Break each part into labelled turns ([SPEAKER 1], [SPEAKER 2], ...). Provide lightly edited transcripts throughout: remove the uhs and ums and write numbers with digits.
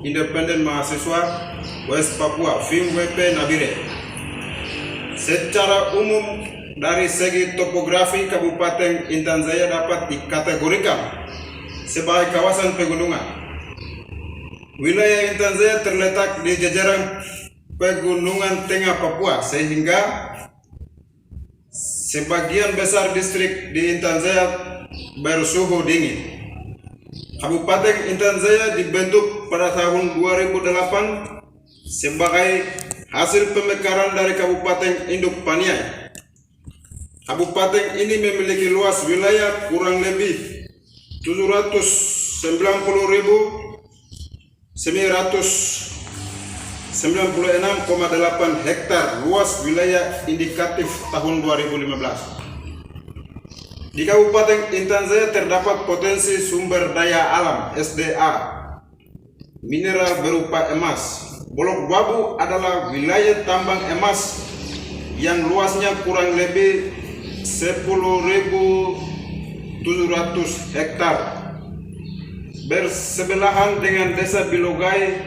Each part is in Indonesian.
[SPEAKER 1] Independen Mahasiswa West Papua FIMWP Nabire. Secara umum dari segi topografi Kabupaten Intan Jaya dapat dikategorikan sebagai kawasan pegunungan. Wilayah Intan Jaya terletak di jajaran pegunungan tengah Papua sehingga sebagian besar distrik di Intan Jaya bersuhu dingin. Kabupaten Intan Jaya dibentuk pada tahun 2008 sebagai hasil pemekaran dari Kabupaten Induk Paniai. Kabupaten ini memiliki luas wilayah kurang lebih 790.996,8 hektar luas wilayah indikatif tahun 2015. Di Kabupaten Intan Jaya terdapat potensi sumber daya alam SDA, mineral berupa emas. Bolok Wabu adalah wilayah tambang emas yang luasnya kurang lebih 10.700 hektar, bersebelahan dengan Desa Bilogai,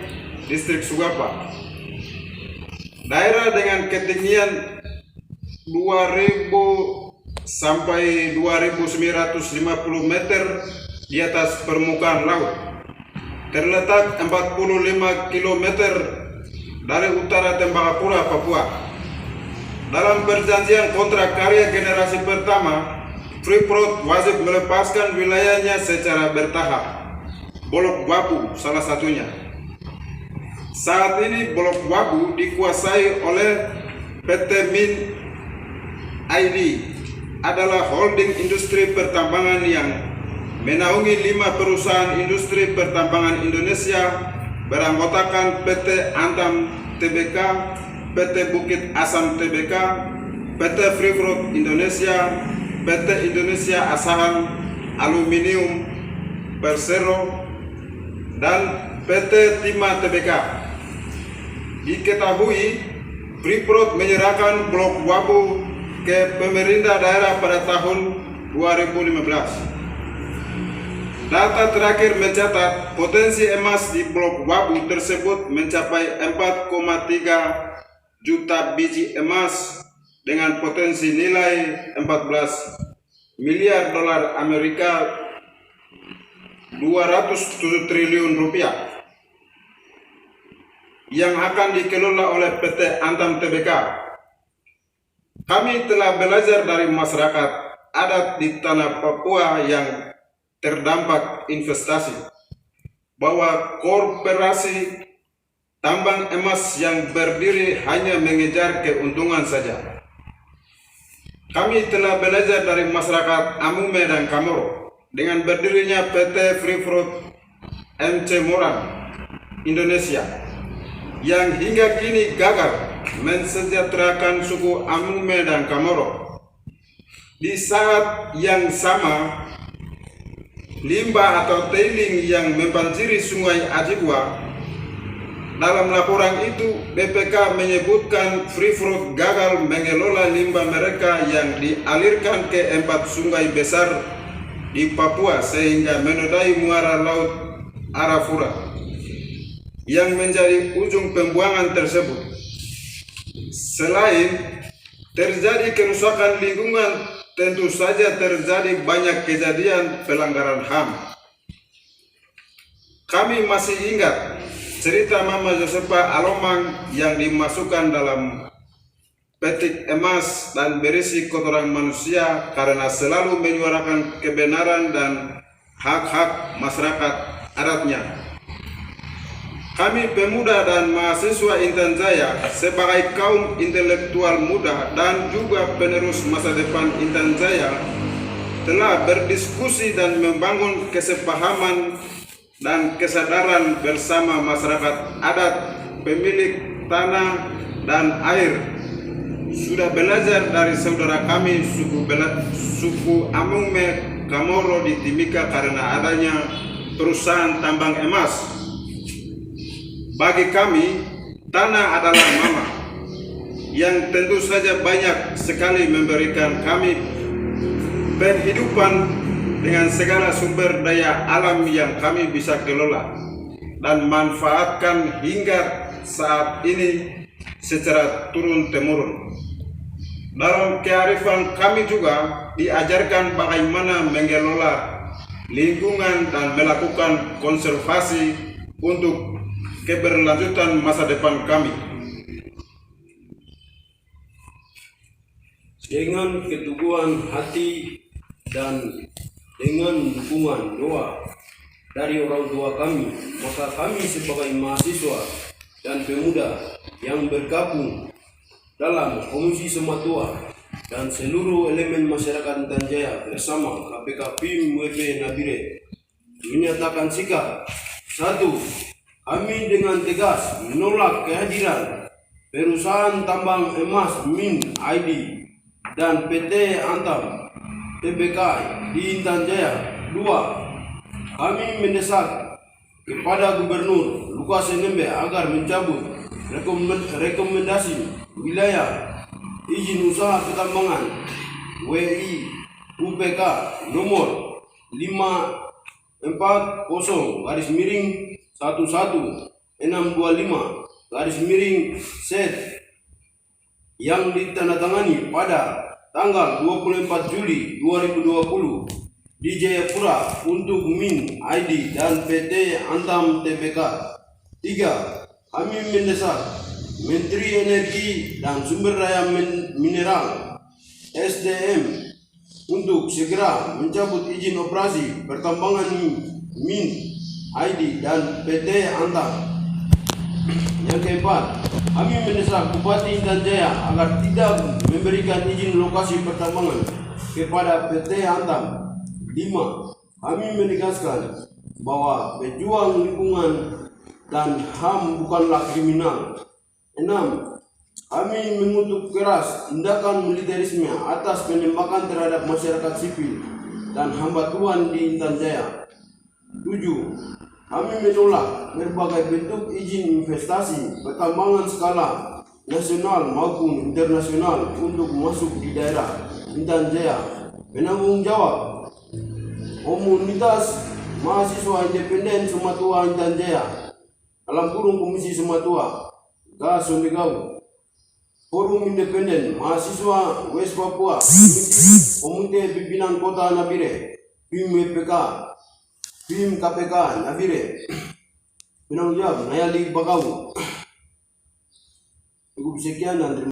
[SPEAKER 1] Distrik Sugapa. Daerah dengan ketinggian 2.000 sampai 2.950 meter di atas permukaan laut, terletak 45 km dari utara Tembagapura, Papua. Dalam perjanjian kontrak karya generasi pertama, Freeport wajib melepaskan wilayahnya secara bertahap. Bolok Wabu salah satunya. Saat ini Bolok Wabu dikuasai oleh PT Min ID, adalah holding industri pertambangan yang menaungi 5 perusahaan industri pertambangan Indonesia beranggotakan PT Antam Tbk, PT Bukit Asam Tbk, PT Freeport Indonesia, PT Indonesia Asahan Aluminium Persero, dan PT Timah Tbk. Diketahui Freeport menyerahkan Blok Wabu ke pemerintah daerah pada tahun 2015. Data terakhir mencatat potensi emas di Blok Wabu tersebut mencapai 4,3 juta biji emas dengan potensi nilai 14 miliar dolar Amerika, 207 triliun rupiah, yang akan dikelola oleh PT Antam Tbk. Kami telah belajar dari masyarakat adat di tanah Papua yang terdampak investasi bahwa korporasi tambang emas yang berdiri hanya mengejar keuntungan saja. Kami telah belajar dari masyarakat Amume dan Kamoro dengan berdirinya PT Freeport MC Moran Indonesia yang hingga kini gagal mensejahterakan suku Amume dan Kamoro. Di saat yang sama, limbah atau tailing yang membanjiri sungai Ajigwa. Dalam laporan itu, BPK menyebutkan Freeport gagal mengelola limbah mereka yang dialirkan ke 4 sungai besar di Papua sehingga menodai muara laut Arafura yang menjadi ujung pembuangan tersebut. Selain terjadi kerusakan lingkungan, tentu saja terjadi banyak kejadian pelanggaran HAM. Kami masih ingat cerita Mama Josefa Alomang yang dimasukkan dalam petik emas dan berisi kotoran manusia karena selalu menyuarakan kebenaran dan hak-hak masyarakat adatnya. Kami pemuda dan mahasiswa Intan Jaya sebagai kaum intelektual muda dan juga penerus masa depan Intan Jaya telah berdiskusi dan membangun kesepahaman dan kesadaran bersama masyarakat adat, pemilik tanah dan air. Sudah belajar dari saudara kami suku Amume Kamoro di Timika karena adanya perusahaan tambang emas. Bagi kami, tanah adalah mama yang tentu saja banyak sekali memberikan kami penghidupan dengan segala sumber daya alam yang kami bisa kelola. dan manfaatkan hingga saat ini secara turun-temurun. Dalam kearifan kami juga diajarkan bagaimana mengelola lingkungan dan melakukan konservasi untuk keberlanjutan masa depan kami.
[SPEAKER 2] Dengan keteguhan hati dan dengan dukungan doa dari orang tua kami, maka kami sebagai mahasiswa dan pemuda yang bergabung dalam Komisi Sematua dan seluruh elemen masyarakat Intan Jaya bersama KPK PIM WP Nabire menyatakan sikap. 1. Kami dengan tegas menolak kehadiran perusahaan tambang emas Min ID dan PT Antam TBK di Intan Jaya. 2. Kami mendesak kepada Gubernur Lukas NMB agar mencabut rekomendasi wilayah izin usaha pertambangan WI UPK nomor 540-11625/Z yang ditandatangani pada tanggal 24 Juli 2020 di Jayapura untuk Min ID dan PT Antam TBK. 3. Kami mendesak Menteri Energi dan Sumber Daya Mineral SDM untuk segera mencabut izin operasi pertambangan Min ID dan PT Antam. Yang keempat, kami mendesak Bupati Intan Jaya agar tidak memberikan izin lokasi pertambangan kepada PT Antam. 5. Kami menegaskan bahwa pejuang lingkungan dan HAM bukanlah kriminal. 6. Kami mengutuk keras tindakan militerisme atas penembakan terhadap masyarakat sipil dan hamba Tuhan di Intan Jaya. 7. Kami menolak berbagai bentuk izin investasi pertambangan skala nasional maupun internasional untuk masuk di daerah Intan Jaya. Penanggung jawab Komunitas Mahasiswa Independen Sematua Intan Jaya (Komisi Sematua Gasondegau), Forum Independen Mahasiswa West Papua, Komite Pimpinan Kota Nabire, PIM WPK, PIM KPK Nabire. Penanggung jawab Nayali Bagau. Cukup sekian dan terima kasih.